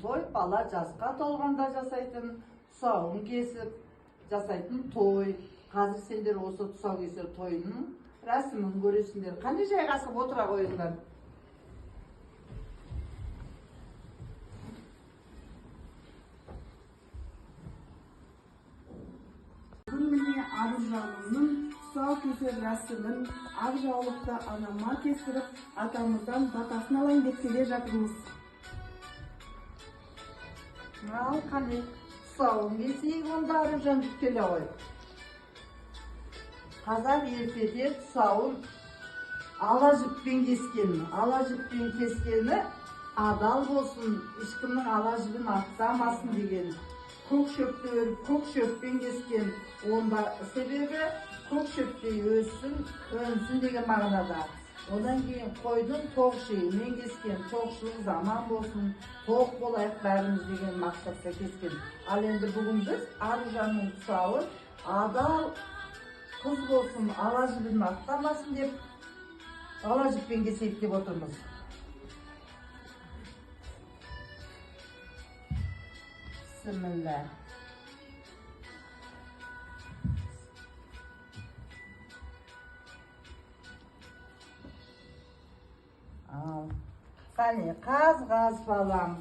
toy, bala жасқа толғанда жасайтын, тұсауын кесіп жасайтын той. Қазір сендер осы тұсаукесер тойының рәсімін көресіңдер. Қандай жайғасып отыра қойыңдар? Mine Arıcanım'ın тұсаукесер рәсімін ақ жаулықты анама кестіріп, атамыздан батасын алайын деп келе жатырмыз. Ал қане, тұсауын кесейік, онда Арыжан келе ғой. Қазақ ертеде тұсауын ала жіппен кескен. Ала жіппен кескені адал болсын, ешкімнің ала жібін аттамасын деген. Көк шөпті өріп, көк шөппен кескен. Онда себебі көк шөптей өссін, өнсін деген мағынада. Одан кейін қойдың тоқ шейімен кескен, тоқшылық заман болсын, тоқ болайық бәріміз деген мақсатта кескен. Ал енді бүгін біз Арыжанның тұсауын адал қыз болсын, ала жібін аттамасын деп, ала жіппен кесейік деп отырмыз. Bismillah. Қане, қаз балам,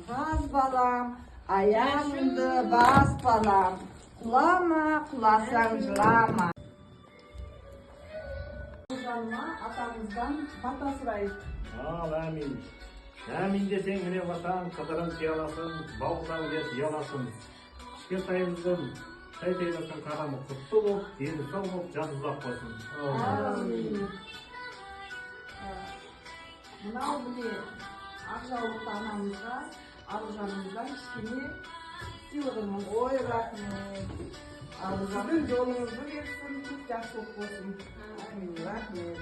аяғыңды бас балам, құлама, құласаң жылама. Арыжаныма атамыздан бата сұрайық. Ал, әмин. Әмин десең, міне ватан, қыдырын сияласын, бауырдан дес ұяласын. Кішкентайымыздың тәйтейліктің қадамы құтты болып, дені сау болып, жасы ұзақ болсын. Әмин. Мынау міне ақ жаулықты анамызға Арыжанымыздан кішкене сыйлығымыз. Ой, рахмет. Сіздің жолыңызды берсін, көп жақсылық болсын. Рахмет.